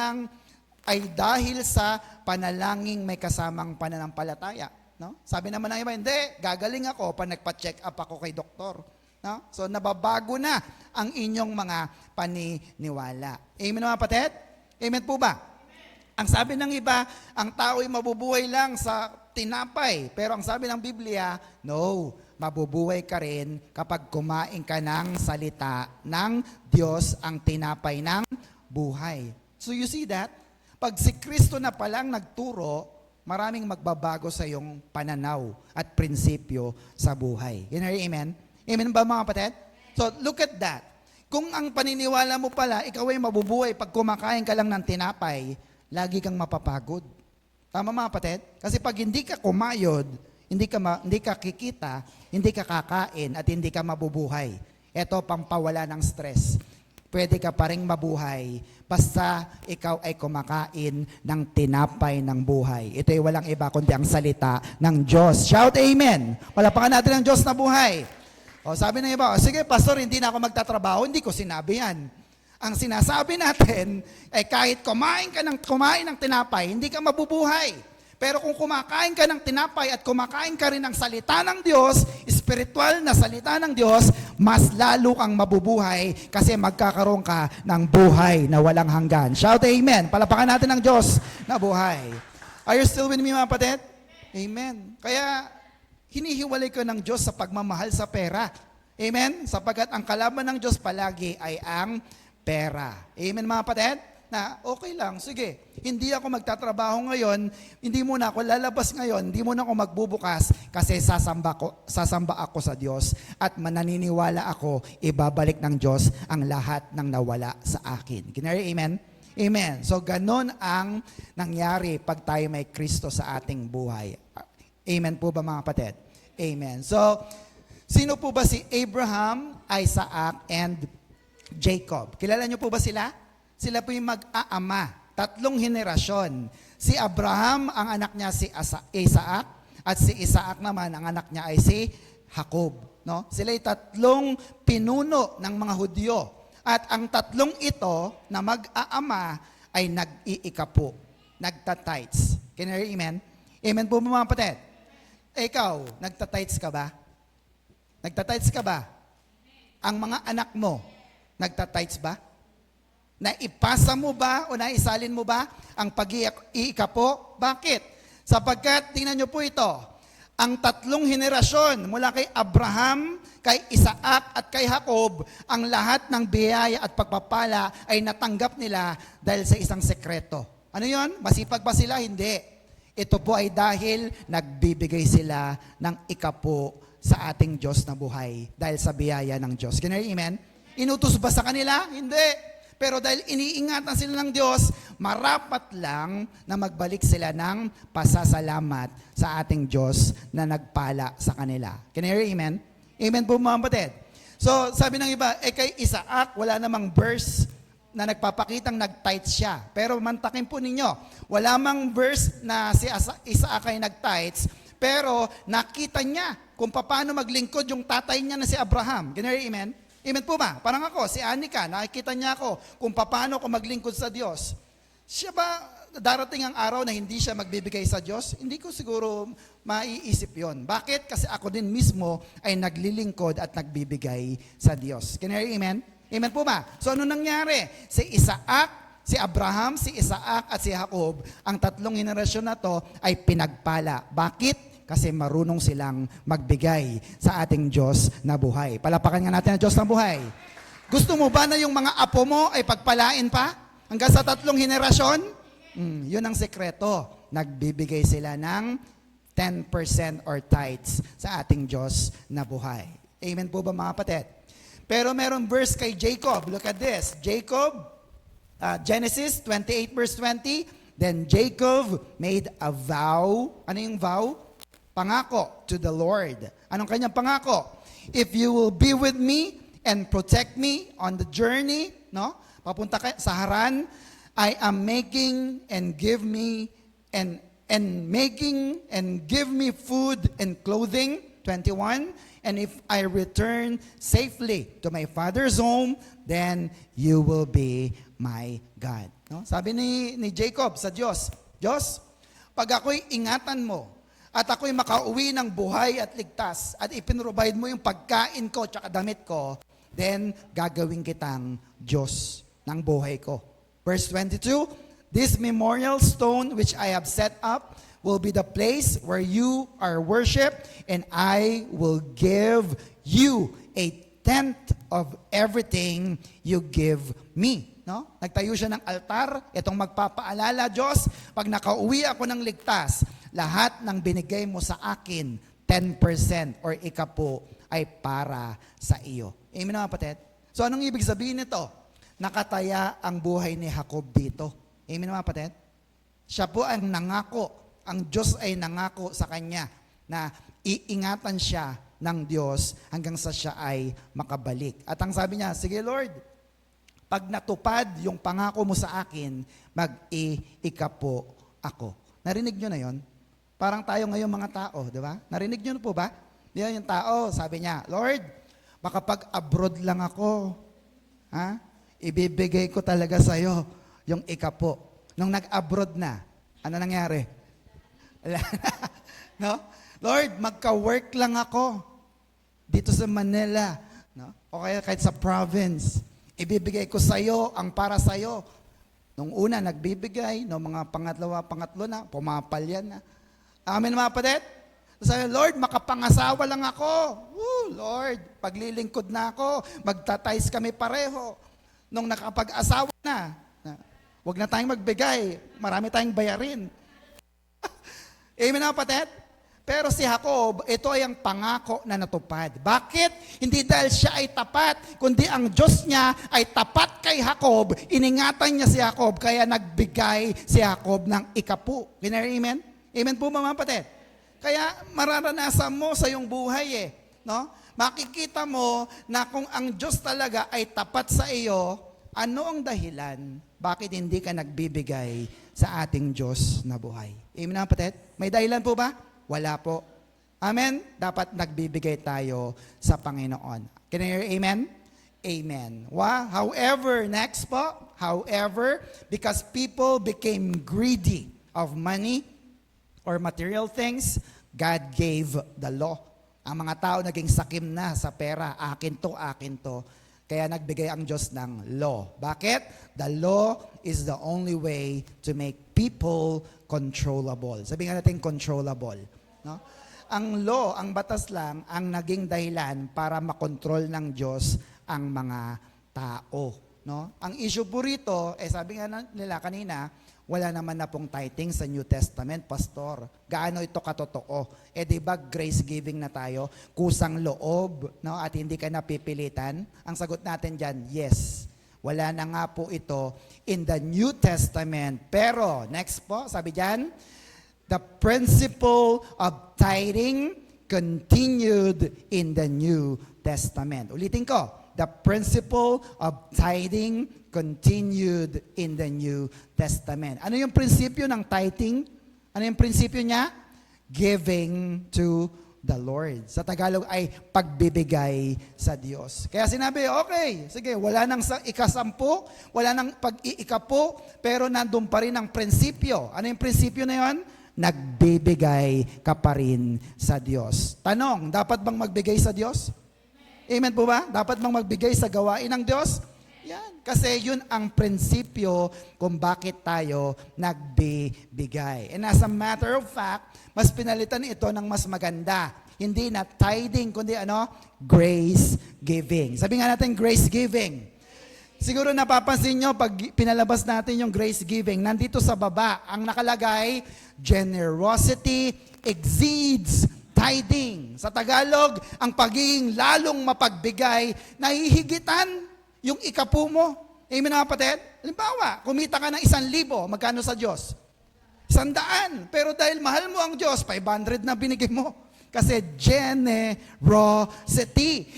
sa panalangin may kasamang pananampalataya. No? Sabi naman ng iba, hindi. Gagaling ako pag nagpa-check up ako kay doktor. No? So nababago na ang inyong mga paniniwala. Amen mga kapatid? Amen po ba? Ang sabi ng iba, ang tao ay mabubuhay lang sa tinapay. Pero ang sabi ng Biblia, no, mabubuhay ka rin kapag kumain ka ng salita ng Diyos, ang tinapay ng buhay. So you see that? Pag si Kristo na palang nagturo, maraming magbabago sa iyong pananaw at prinsipyo sa buhay. Amen? Amen ba mga kapatid? So look at that. Kung ang paniniwala mo pala, ikaw ay mabubuhay pag kumakain ka lang ng tinapay, lagi kang mapapagod. Tama mga kapatid? Kasi pag hindi ka kumayod, hindi ka kikita, hindi ka kakain, at hindi ka mabubuhay. Ito, pampawala ng stress. Pwede ka pa rin mabuhay, basta ikaw ay kumakain ng tinapay ng buhay. Ito ay walang iba kundi ang salita ng Diyos. Shout amen! Palapakan natin ang Diyos na buhay. Sabi ng iba, sige pastor, hindi na ako magtatrabaho, hindi ko sinabi yan. Ang sinasabi natin ay kahit kumain ng tinapay, hindi ka mabubuhay. Pero kung kumakain ka ng tinapay at kumakain ka rin ng salita ng Diyos, spiritual na salita ng Diyos, mas lalo kang mabubuhay kasi magkakaroon ka ng buhay na walang hanggan. Shout amen. Palapakan natin ng Diyos na buhay. Are you still with me mga kapatid? Amen. Kaya hinihiwalay ko ng Diyos sa pagmamahal sa pera. Amen? Sapagkat ang kalaban ng Diyos palagi ay ang pera. Amen mga kapatid? na okay lang, sige, hindi ako magtatrabaho ngayon, hindi muna ako lalabas ngayon, hindi muna ako magbubukas kasi sasamba ako sa Diyos at mananiniwala ako, ibabalik ng Diyos ang lahat ng nawala sa akin. Kinari, amen? Amen. So, ganon ang nangyari pag tayo may Kristo sa ating buhay. Amen po ba mga kapatid? Amen. So, sino po ba si Abraham, Isaac, and Jacob? Kilala niyo po ba sila? Sila po yung mag-aama. 3 henerasyon. Si Abraham, ang anak niya si Isaac, at si Isaac naman, ang anak niya ay si Jacob. No? Sila yung 3 pinuno ng mga Hudyo. At ang 3 ito na mag-aama ay nag-iikapo, nagtatights. Can you hear amen? Amen po mga kapatid. Ikaw, nagtatights ka ba? Nagtatights ka ba? Ang mga anak mo, nagtatights ba? Naipasa mo ba o naisalin mo ba ang pag-iikapo? Bakit? Sapagkat, tingnan nyo po ito, ang 3 henerasyon mula kay Abraham, kay Isaac at kay Jacob, ang lahat ng biyaya at pagpapala ay natanggap nila dahil sa isang sekreto. Ano yon? Masipag ba sila? Hindi. Ito po ay dahil nagbibigay sila ng ikapo sa ating Diyos na buhay dahil sa biyaya ng Diyos. Can you hear amen? Inutos ba sa kanila? Hindi. Pero dahil iniingatan sila ng Diyos, marapat lang na magbalik sila ng pasasalamat sa ating Diyos na nagpala sa kanila. Can you hear amen? Amen po mga kapatid. So sabi ng iba, kay Isaac, wala namang verse na nagpapakitang nag-tithe siya. Pero mantakin po ninyo, wala mang verse na si Isaac ay nag-tithes, pero nakita niya kung paano maglingkod yung tatay niya na si Abraham. Can you hear amen? Amen po ba? Parang ako, si Anika, nakikita niya ako kung paano ako maglingkod sa Diyos. Siya ba, darating ang araw na hindi siya magbibigay sa Diyos? Hindi ko siguro maiisip yon. Bakit? Kasi ako din mismo ay naglilingkod at nagbibigay sa Diyos. Can you hear amen? Amen po ba? So ano nangyari? Si Isaac, si Abraham, si Isaac at si Jacob, ang 3 henerasyon na to ay pinagpala. Bakit? Kasi marunong silang magbigay sa ating Diyos na buhay. Palapakan nga natin ang Diyos na buhay. Gusto mo ba na yung mga apo mo ay pagpalain pa? Hanggang sa 3 henerasyon? Yun ang sekreto. Nagbibigay sila ng 10% or tithes sa ating Diyos na buhay. Amen po ba mga kapatid? Pero meron verse kay Jacob. Look at this. Jacob, Genesis 28 verse 20. Then Jacob made a vow. Ano yung vow? Pangako to the Lord. Anong kanyang pangako? If you will be with me and protect me on the journey, no? Papunta sa Haran, I am making and give me food and clothing. 21. And if I return safely to my father's home, then you will be my God. No? Sabi ni Jacob sa Diyos, Diyos, pag ako'y ingatan mo, at ako'y makauwi ng buhay at ligtas, at ipinrovide mo yung pagkain ko at damit ko, then gagawin kitang Diyos ng buhay ko. Verse 22, this memorial stone which I have set up will be the place where you are worshipped, and I will give you 1/10 of everything you give me. No? Nagtayo siya ng altar, itong magpapaalala, Diyos, pag nakauwi ako ng ligtas, lahat ng binigay mo sa akin, 10% or ikapo ay para sa iyo. Amen mga kapatid? So anong ibig sabihin nito? Nakataya ang buhay ni Jacob dito. Amen mga kapatid? Siya po ang nangako. Ang Diyos ay nangako sa kanya na iingatan siya ng Diyos hanggang sa siya ay makabalik. At ang sabi niya, sige Lord, pag natupad yung pangako mo sa akin, mag-iikapo ako. Narinig nyo na yon? Parang tayo ngayon mga tao, di ba? Narinig nyo na po ba? Di ba yung tao, sabi niya, Lord, makapag-abroad lang ako. Ha? Ibibigay ko talaga sa'yo yung ikapo. Nung nag-abroad na, ano nangyari? No? Lord, magka-work lang ako dito sa Manila. No? O kaya kahit sa province. Ibibigay ko sa'yo ang para sa'yo. Nung una, nagbibigay. Nung mga pangatlo na, pumapalyan na. Amen mga kapatid? Sabi, Lord, makapangasawa lang ako. Lord, paglilingkod na ako. Magtatize kami pareho. Nung nakapag-asawa na. Huwag na tayong magbigay. Marami tayong bayarin. Amen na kapatid? Pero si Jacob, ito ay ang pangako na natupad. Bakit? Hindi dahil siya ay tapat, kundi ang Diyos niya ay tapat kay Jacob. Iningatan niya si Jacob, kaya nagbigay si Jacob ng ikapu. Amen? Amen po mga kapatid? Kaya mararanasan mo sa iyong buhay no? Makikita mo na kung ang Diyos talaga ay tapat sa iyo, ano ang dahilan? Bakit hindi ka nagbibigay sa ating Diyos na buhay? Amen na kapatid? May dahilan po ba? Wala po. Amen? Dapat nagbibigay tayo sa Panginoon. Can you hear amen? Amen. However, next po, however, because people became greedy of money or material things, God gave the law. Ang mga tao naging sakim na sa pera. Akin to, akin to. Kaya nagbigay ang Diyos ng law. Bakit? The law is the only way to make people controllable. Sabihin nga natin controllable. No? Ang law, ang batas lang, ang naging dahilan para makontrol ng Diyos ang mga tao. No? Ang issue po rito, sabi nga nila kanina, wala naman na pong tithing sa New Testament, Pastor. Gaano ito katotoo? Di ba grace giving na tayo? Kusang loob, no? At hindi ka napipilitan? Ang sagot natin dyan, yes. Wala na nga po ito in the New Testament. Pero, next po, sabi dyan, the principle of tithing continued in the New Testament. Ulitin ko, the principle of tithing continued in the New Testament. Ano yung prinsipyo ng tithing? Ano yung prinsipyo niya? Giving to the Lord. Sa Tagalog ay pagbibigay sa Diyos. Kaya sinabi, okay, sige, wala nang ikasampu, wala nang pag-iikapu, pero nandun pa rin ang prinsipyo. Ano yung prinsipyo na yon? Nagbibigay ka pa rin sa Diyos. Tanong, dapat bang magbigay sa Diyos? Amen po ba? Dapat bang magbigay sa gawain ng Diyos? Yan. Kasi yun ang prinsipyo kung bakit tayo nagbibigay. And as a matter of fact, mas pinalitan ito ng mas maganda. Hindi na tithing, kundi grace giving. Sabi nga natin, grace giving. Siguro napapansin nyo, pag pinalabas natin yung grace giving, nandito sa baba, ang nakalagay, generosity exceeds tithing. Sa Tagalog, ang pagiging lalong mapagbigay, nahihigitan yung ikapu mo. Amen na kapatid? Halimbawa, kumita ka ng 1,000, magkano sa Diyos? 100. Pero dahil mahal mo ang Diyos, 500 na binigay mo. Kasi generosity.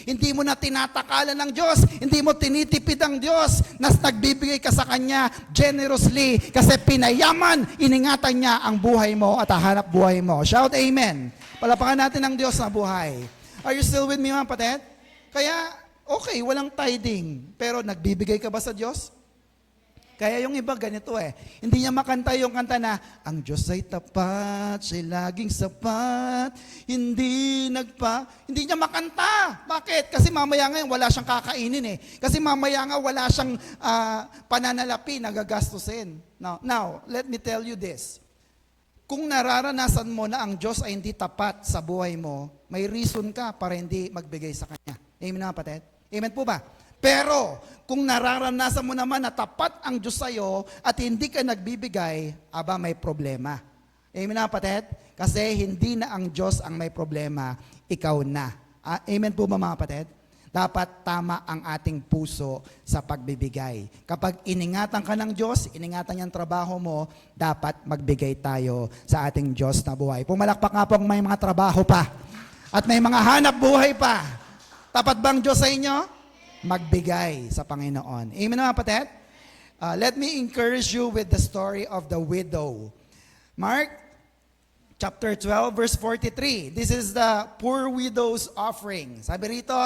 Hindi mo na tinatakalan ng Diyos. Hindi mo tinitipid ang Diyos. Nas nagbibigay ka sa Kanya generously. Kasi pinayaman, iningatan niya ang buhay mo at hahanap buhay mo. Shout amen. Palapakan natin ang Diyos na buhay. Are you still with me mga kapatid? Kaya, okay, walang tithing. Pero nagbibigay ka ba sa Diyos? Kaya yung iba ganito Hindi niya makanta yung kanta na, ang Diyos ay tapat, siya'y laging sapat, hindi niya makanta. Bakit? Kasi mamaya nga wala siyang kakainin Kasi mamaya nga wala siyang pananalapi na gagastusin. Now, let me tell you this. Kung nararanasan mo na ang Diyos ay hindi tapat sa buhay mo, may reason ka para hindi magbigay sa Kanya. Amen na kapatid? Amen po ba? Pero, kung nararanasan mo naman na tapat ang Diyos sa'yo at hindi ka nagbibigay, may problema. Amen na kapatid? Kasi hindi na ang Diyos ang may problema, ikaw na. Amen po ba mga kapatid? Dapat tama ang ating puso sa pagbibigay. Kapag iningatan ka ng Diyos, iningatan niya ang trabaho mo, dapat magbigay tayo sa ating Diyos na buhay. Pumalakpak nga po may mga trabaho pa at may mga hanap buhay pa. Tapat bang Diyos sa inyo? Magbigay sa Panginoon. Amen mga kapatid? Let me encourage you with the story of the widow. Mark chapter 12 verse 43. This is the poor widow's offering. Sabi rito,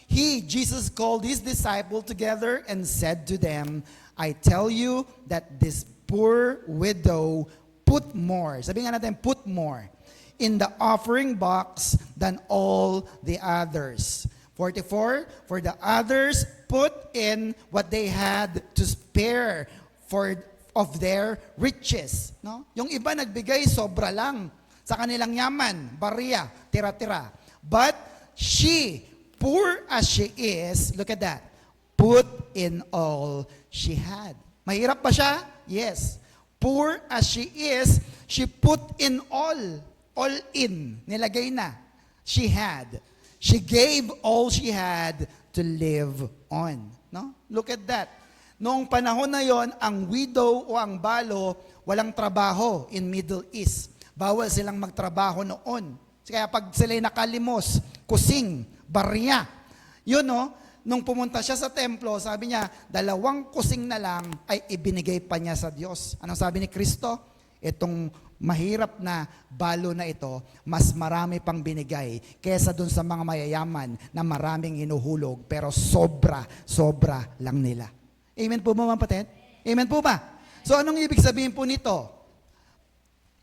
Jesus called his disciples together and said to them, I tell you that this poor widow put more. Sabi nga natin, put more in the offering box than all the others. 44, for the others put in what they had to spare of their riches. No? Yung iba nagbigay sobra lang sa kanilang yaman, barya, tira-tira. But she, poor as she is, look at that, put in all she had. Mahirap ba siya? Yes. Poor as she is, she put in all in, nilagay na. She had. She gave all she had to live on. No? Look at that. Noong panahon na yon, ang widow o ang balo, walang trabaho in Middle East. Bawal silang magtrabaho noon. Kaya pag sila'y nakalimos, kusing, barya. Yun no, nung pumunta siya sa templo, sabi niya, 2 kusing na lang ay ibinigay pa niya sa Diyos. Anong sabi ni Kristo? Itong mahirap na balo na ito, mas marami pang binigay kesa dun sa mga mayayaman na maraming hinuhulog, pero sobra lang nila. Amen po ba mga kapatid? Amen po ba? So anong ibig sabihin po nito?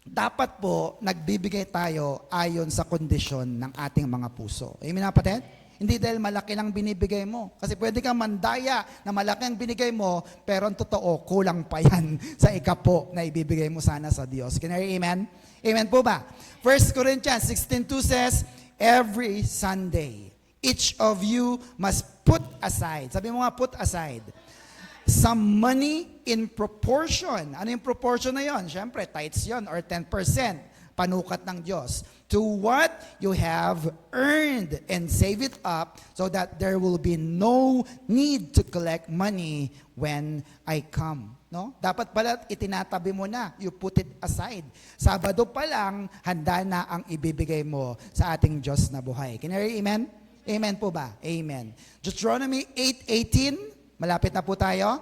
Dapat po nagbibigay tayo ayon sa kondisyon ng ating mga puso. Amen mga kapatid? Hindi dahil malaki lang binibigay mo. Kasi pwede kang mandaya na malaki ang binigay mo, pero ang totoo, kulang pa yan sa ikapo na ibibigay mo sana sa Diyos. Can I hear amen? Amen po ba? 1 Corinthians 16:2 says, every Sunday, each of you must put aside. Sabi mo nga, put aside. Some money in proportion. Ano yung proportion na yon? Siyempre, tithes yon or 10%. Panukat ng Diyos. To what you have earned and save it up so that there will be no need to collect money when I come. No? Dapat pala itinatabi mo na. You put it aside. Sabado pa lang, handa na ang ibibigay mo sa ating Diyos na buhay. Can you hear amen? Amen po ba? Amen. Deuteronomy 8:18. Malapit na po tayo.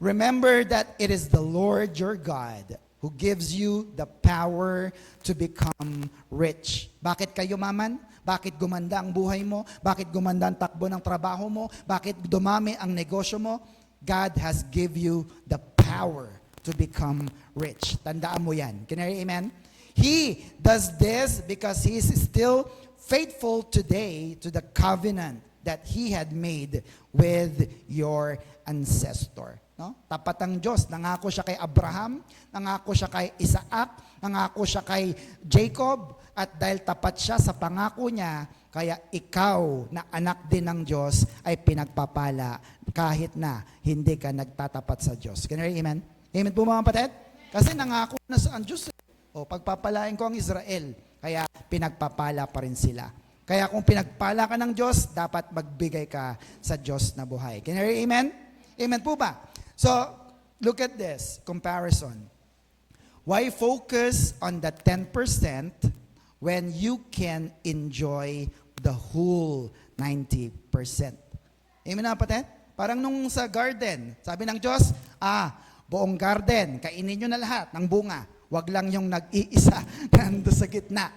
Remember that it is the Lord your God who gives you the power to become rich. Bakit kayo maman? Bakit gumanda ang buhay mo? Bakit gumanda ang takbo ng trabaho mo? Bakit dumami ang negosyo mo? God has give you the power to become rich. Tandaan mo yan. Can I hear amen? He does this because He is still faithful today to the covenant that He had made with your ancestor. No? Tapat ang Diyos. Nangako siya kay Abraham, nangako siya kay Isaac, nangako siya kay Jacob, at dahil tapat siya sa pangako niya, kaya ikaw na anak din ng Diyos ay pinagpapala kahit na hindi ka nagtatapat sa Diyos. Can you hear amen? Amen po mga kapatid? Kasi nangako na sa Diyos. O, pagpapalain ko ang Israel, kaya pinagpapala pa rin sila. Kaya kung pinagpala ka ng Diyos, dapat magbigay ka sa Diyos na buhay. Can you hear amen? Amen po ba? So, look at this, comparison. Why focus on the 10% when you can enjoy the whole 90%? Amen na kapatid? Parang nung sa garden, sabi ng Diyos, buong garden, kainin nyo na lahat ng bunga. Wag lang yung nag-iisa na nando sa gitna.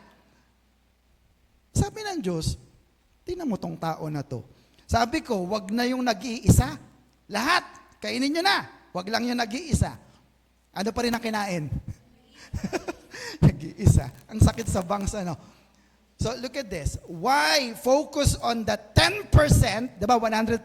Sabi ng Diyos, tingnan mo tong tao na to. Sabi ko, wag na yung nag-iisa. Lahat, kainin nyo na. Wag lang yung nag-iisa. Ano pa rin ang kinain? Nag-iisa. Ang sakit sa bangs, ano? So, look at this. Why focus on the 10%, diba, 100%?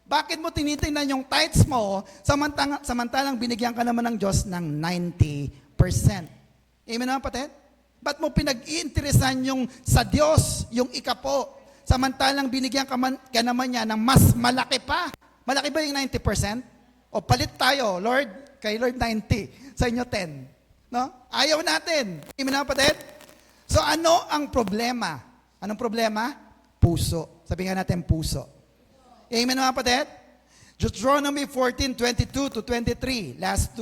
Bakit mo tinitingnan yung tithes mo, samantalang binigyan ka naman ng Diyos ng 90%? Amen na, kapatid? Ba't mo pinag-iinteresan yung sa Diyos, yung ikapo, samantalang binigyan ka naman niya ng mas malaki pa? Malaki ba yung 90%? O palit tayo, Lord, kay Lord 90, sa inyo 10. No? Ayaw natin. Amen na, kapatid? So ano ang problema? Anong problema? Puso. Sabi nga natin, puso. Amen na, kapatid? Deuteronomy 14:22-23. Last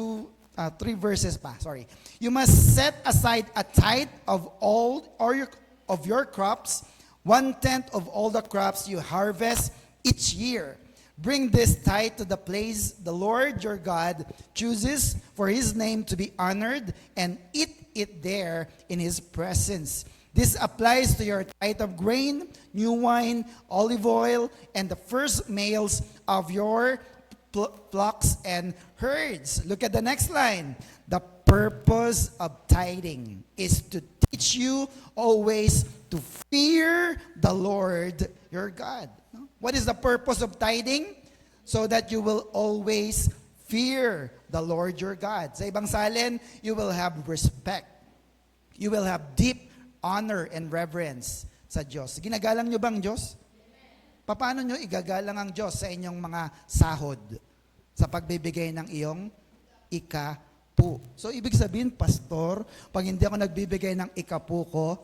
three verses pa, sorry. You must set aside a tithe of all of your crops, 1/10 of all the crops you harvest each year. Bring this tithe to the place the Lord your God chooses for His name to be honored, and eat it there in His presence. This applies to your tithe of grain, new wine, olive oil, and the first males of your flocks and herds. Look at the next line. The purpose of tithing is to teach you always to fear the Lord your God. What is the purpose of tithing? So that you will always fear the Lord your God. Sa ibang salin, you will have respect. You will have deep honor and reverence sa Diyos. Ginagalang nyo bang Diyos? Paano nyo igagalang ang Diyos sa inyong mga sahod? Sa pagbibigay ng iyong ikapu. So, ibig sabihin, pastor, pag hindi ako nagbibigay ng ikapu ko,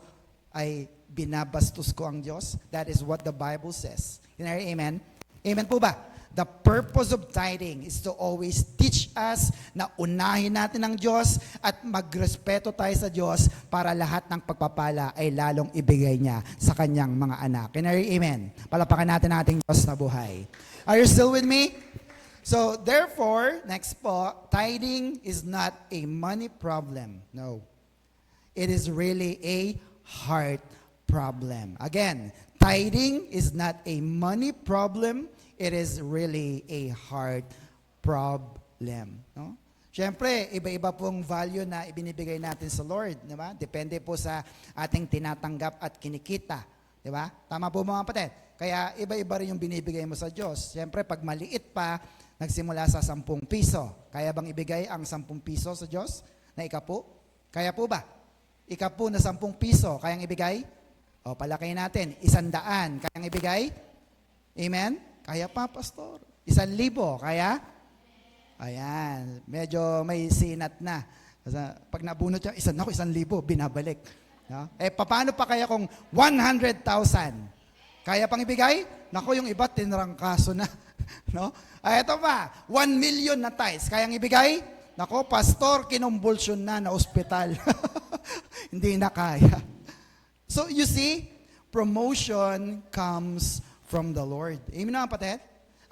ay binabastos ko ang Diyos. That is what the Bible says. Amen? Amen po ba? The purpose of tithing is to always teach us na unahin natin ang Diyos at magrespeto tayo sa Diyos para lahat ng pagpapala ay lalong ibigay niya sa kanyang mga anak. Amen? Palapakan natin ating Diyos na buhay. Are you still with me? So, therefore, next po, tithing is not a money problem. No. It is really a heart problem. Again, tithing is not a money problem. It is really a heart problem. No? Siyempre, iba-iba pong value na ibinibigay natin sa Lord. Di ba? Depende po sa ating tinatanggap at kinikita. Di ba? Tama po mga kapatid. Kaya iba-iba rin yung binibigay mo sa Diyos. Siyempre, pag maliit pa, nagsimula sa 10 piso. Kaya bang ibigay ang 10 piso sa Diyos na ikapu? Kaya po ba? Ikapu na 10 piso, kayang ibigay? O, palakay natin, 100, kayang ibigay? Amen? Kaya pa, pastor. 1,000, kaya? Ayan, medyo may sinat na. Kasi pag nabunot siya, 1,000, binabalik. No? Paano pa kaya kung 100,000? Kaya pang ibigay? Naku, yung iba, tinrangkaso na. No? Ito pa, 1 million na tithes. Kayang ibigay? Naku, pastor, kinumbulsyon na ospital. Hindi na kaya. So, you see, promotion comes from the Lord. Amen na kapatid?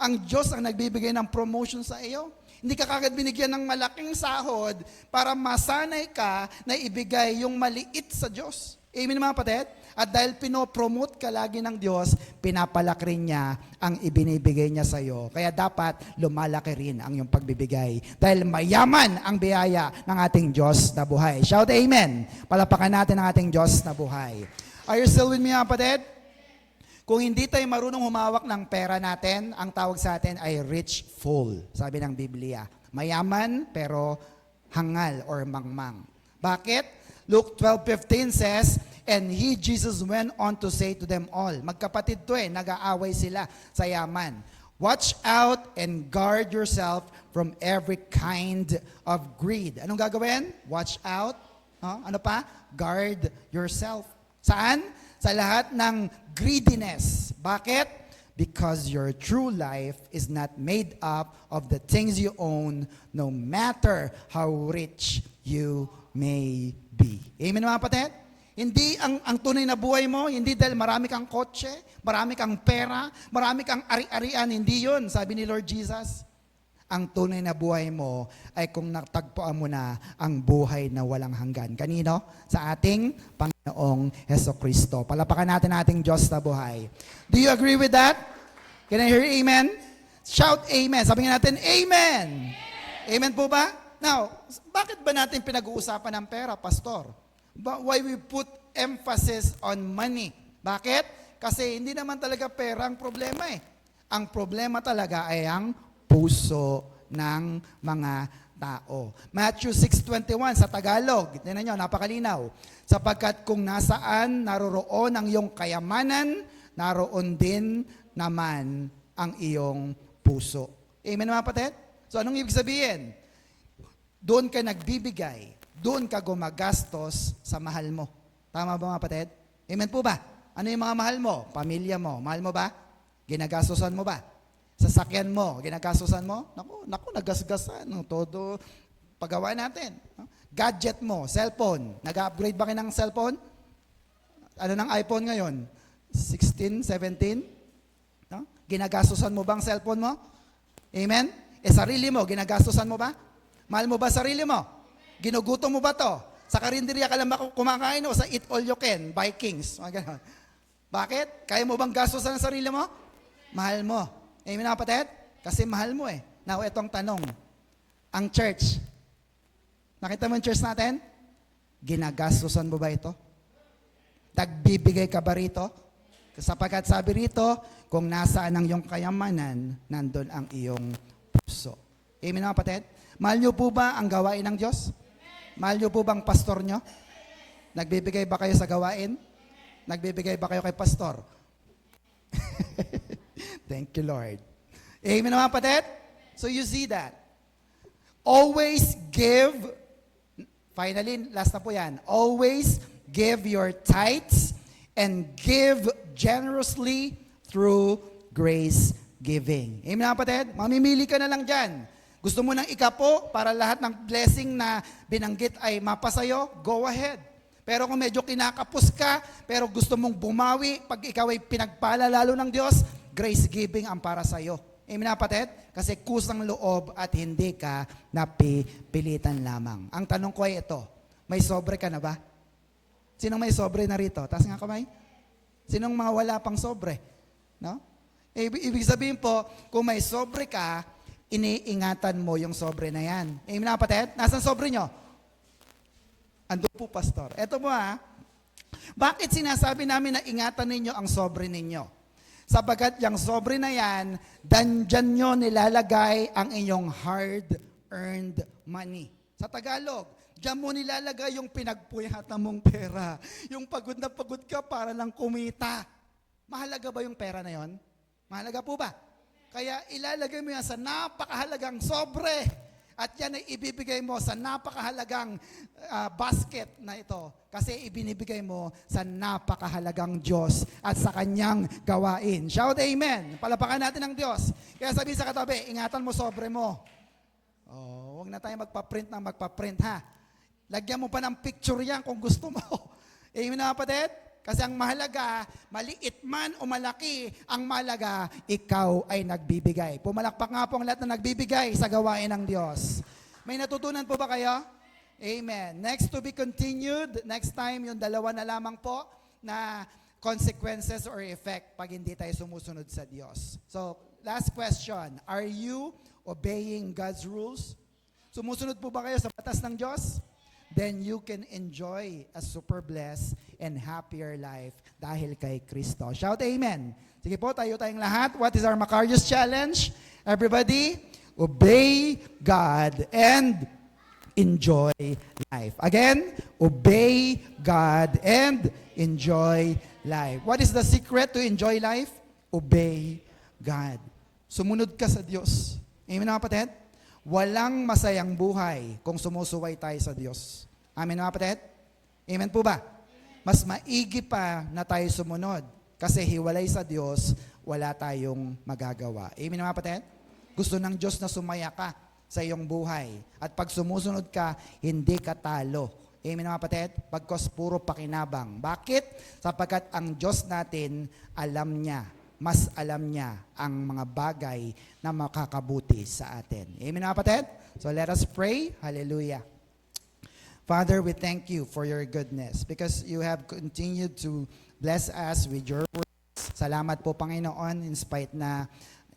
Ang Diyos ang nagbibigay ng promotion sa iyo. Hindi ka kagad binigyan ng malaking sahod para masanay ka na ibigay yung maliit sa Diyos. Amen mga kapatid? At dahil pinopromote ka lagi ng Diyos, pinapalaki rin niya ang ibinibigay niya sa iyo. Kaya dapat lumalaki rin ang iyong pagbibigay. Dahil mayaman ang biyaya ng ating Diyos na buhay. Shout amen. Palapakan natin ang ating Diyos na buhay. Are you still with me mga kapatid? Kung hindi tayo marunong humawak ng pera natin, ang tawag sa atin ay rich fool, sabi ng Biblia. Mayaman pero hangal or mangmang. Bakit? Luke 12:15 says, and he, Jesus, went on to say to them all. Magkapatid to nag-aaway sila sa yaman. Watch out and guard yourself from every kind of greed. Anong gagawin? Watch out. Ano pa? Guard yourself. Saan? Sa lahat ng greediness. Bakit? Because your true life is not made up of the things you own, no matter how rich you may be. Amen mga kapatid? Hindi ang tunay na buhay mo, hindi dahil marami kang kotse, marami kang pera, marami kang ari-arian, hindi yun, sabi ni Lord Jesus. Ang tunay na buhay mo ay kung natagpuan mo na ang buhay na walang hanggan. Kanino? Sa ating Panginoong Hesukristo. Palapakan natin ating Diyos na buhay. Do you agree with that? Can I hear amen? Shout amen. Sabi natin, amen. Amen po ba? Now, bakit ba natin pinag-uusapan ng pera, Pastor? Why we put emphasis on money? Bakit? Kasi hindi naman talaga pera ang problema eh. Ang problema talaga ay ang puso ng mga tao. Matthew 6:21 sa Tagalog, tingnan nyo, napakalinaw. Sapagkat kung nasaan naroroon ang iyong kayamanan, naroon din naman ang iyong puso. Amen mga kapatid? So anong ibig sabihin? Doon ka nagbibigay, doon ka gumagastos sa mahal mo. Tama ba mga kapatid? Amen po ba? Ano yung mga mahal mo? Pamilya mo. Mahal mo ba? Ginagastosan mo ba? Sasakyan mo, ginagastosan mo? Naku, nagasgasan. Todo paggawa natin. Gadget mo, cellphone. Nag-upgrade ba kayo ng cellphone? Ano ng iPhone ngayon? 16, 17? No? Ginagastosan mo ba ang cellphone mo? Amen? Sarili mo, ginagastosan mo ba? Mahal mo ba sarili mo? Ginugutom mo ba to? Sa karinderya ka lang ba kumakain o sa eat all you can, Vikings? Bakit? Kaya mo bang gastosan ang sarili mo? Mahal mo. Amen na kapatid? Kasi mahal mo eh. Now, itong tanong. Ang church, nakita mo yung church natin? Ginagastosan mo ba ito? Nagbibigay ka ba rito? Sapagkat sabi rito, kung nasaan ang iyong kayamanan, nandun ang iyong puso. Amen na kapatid? Mahal niyo po ba ang gawain ng Diyos? Mahal niyo po bang pastor nyo? Nagbibigay ba kayo sa gawain? Nagbibigay ba kayo kay pastor? Thank you, Lord. Amen mga kapatid? So you see that. Always give, finally, last na po yan, always give your tithes and give generously through grace giving. Amen mga kapatid? Mamimili ka na lang dyan. Gusto mo nang ikapo para lahat ng blessing na binanggit ay mapasayo? Go ahead. Pero kung medyo kinakapos ka, pero gusto mong bumawi, pag ikaw ay pinagpala lalo ng Diyos, grace giving ang para sa'yo. Amen mga kapatid? Kasi kusang loob at hindi ka napipilitan lamang. Ang tanong ko ay ito, may sobre ka na ba? Sinong may sobre na rito? Taas nga kamay. Sinong mga wala pang sobre? No? Ibig sabihin po, kung may sobre ka, iniingatan mo yung sobre na yan. Amen mga kapatid? Nasaan sobre nyo? Ando po, pastor. Eto mo bakit sinasabi namin na ingatan ninyo ang sobre ninyo? Sapagat yung sobre na yan, dyan nyo nilalagay ang inyong hard-earned money. Sa Tagalog, dyan mo nilalagay yung pinagpuyatan mong pera. Yung pagod na pagod ka para lang kumita. Mahalaga ba yung pera na yon? Mahalaga po ba? Kaya ilalagay mo yan sa napakahalagang sobre. At yan ay ibibigay mo sa napakahalagang basket na ito. Kasi ibinibigay mo sa napakahalagang Diyos at sa Kanyang gawain. Shout amen. Palapakan natin ang Diyos. Kaya sabihin sa katabi, ingatan mo sobre mo. Oh, huwag na tayo magpa-print ha. Lagyan mo pa ng picture yan kung gusto mo. Amen na kapatid? Kasi ang mahalaga, maliit man o malaki, ang mahalaga, ikaw ay nagbibigay. Pumalakpak nga po ang lahat na nagbibigay sa gawain ng Diyos. May natutunan po ba kayo? Amen. Next to be continued. Next time, yung dalawa na lamang po na consequences or effect pag hindi tayo sumusunod sa Diyos. So, last question. Are you obeying God's rules? Sumusunod po ba kayo sa batas ng Diyos? Then you can enjoy a super blessed and happier life dahil kay Kristo. Shout amen. Sige po, tayong lahat. What is our Macarius challenge? Everybody, obey God and enjoy life. Again, obey God and enjoy life. What is the secret to enjoy life? Obey God. Sumunod ka sa Diyos. Amen mga kapatid? Walang masayang buhay kung sumusuway tayo sa Diyos. Amen mga kapatid? Amen po ba? Mas maigi pa na tayo sumunod kasi hiwalay sa Diyos, wala tayong magagawa. Amen mga kapatid? Gusto ng Diyos na sumaya ka sa iyong buhay. At pag sumusunod ka, hindi ka talo. Amen mga kapatid? Pagkos puro pakinabang. Bakit? Sapagkat ang Diyos natin, alam niya. Mas alam niya ang mga bagay na makakabuti sa atin. Amen mga kapatid? So let us pray. Hallelujah. Father, we thank you for your goodness because you have continued to bless us with your words. Salamat po Panginoon in spite na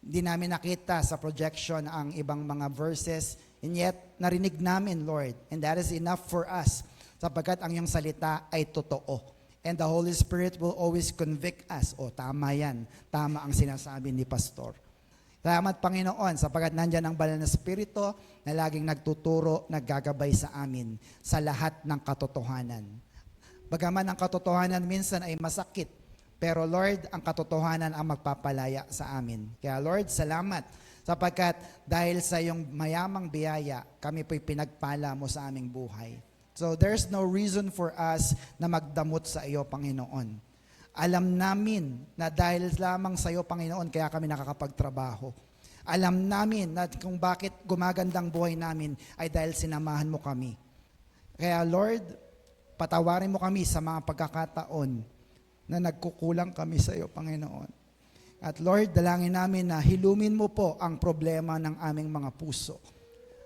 hindi namin nakita sa projection ang ibang mga verses and yet narinig namin, Lord. And that is enough for us sapagkat ang iyong salita ay totoo. And the Holy Spirit will always convict us. O, tama yan. Tama ang sinasabi ni Pastor. Salamat, Panginoon, sapagkat nandyan ang banal na Espiritu na laging nagtuturo, naggagabay sa amin sa lahat ng katotohanan. Bagaman ang katotohanan minsan ay masakit, pero Lord, ang katotohanan ang magpapalaya sa amin. Kaya Lord, salamat sapagkat dahil sa iyong mayamang biyaya, kami po'y pinagpala mo sa aming buhay. So there's no reason for us na magdamot sa iyo, Panginoon. Alam namin na dahil lamang sa iyo, Panginoon, kaya kami nakakapagtrabaho. Alam namin na kung bakit gumagandang buhay namin ay dahil sinamahan mo kami. Kaya Lord, patawarin mo kami sa mga pagkakataon na nagkukulang kami sa iyo, Panginoon. At Lord, dalangin namin na hilumin mo po ang problema ng aming mga puso.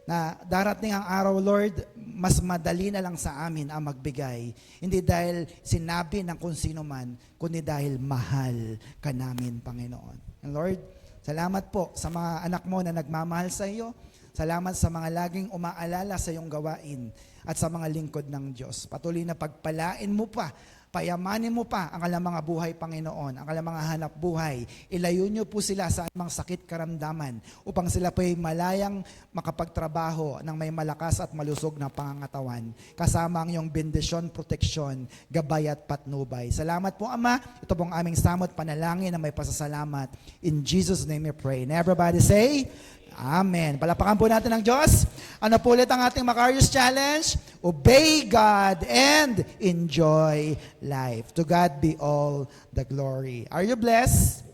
Na darating ang araw, Lord, mas madali na lang sa amin ang magbigay. Hindi dahil sinabi ng kung sino man, kundi dahil mahal ka namin, Panginoon. And Lord, salamat po sa mga anak mo na nagmamahal sa iyo. Salamat sa mga laging umaalala sa iyong gawain at sa mga lingkod ng Diyos. Patuloy na pagpalain mo pa, payamanin mo pa ang kanilang mga buhay, Panginoon, ang kanilang mga hanap buhay. Ilayo niyo po sila sa anumang sakit karamdaman upang sila po'y malayang makapagtrabaho ng may malakas at malusog na pangangatawan. Kasama ang iyong bendisyon, proteksyon, gabay at patnubay. Salamat po, Ama. Ito pong aming samot panalangin na may pasasalamat. In Jesus' name we pray. And everybody say, Amen. Palapakan po natin ang Diyos. Ano po ulit ang ating Macarius Challenge? Obey God and enjoy life. To God be all the glory. Are you blessed?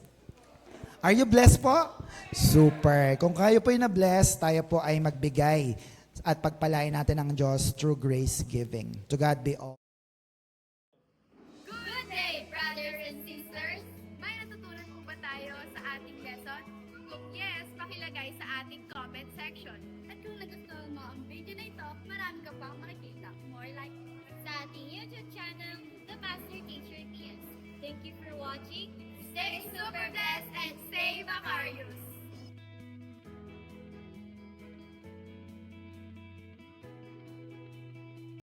Are you blessed po? Super. Kung kayo po yung na-bless, tayo po ay magbigay at pagpalain natin ang Diyos through grace giving. To God be all. Good day, brothers and sisters! May natutunan po ba tayo sa ating lesson? Kung yes, pakilagay sa ating comment section. At kung nagustuhan mo ang video na ito, marami ka pang makikita. More like sa ating YouTube channel, The Master Teacher TS. Thank you for watching. Stay super blessed and stay Macarius!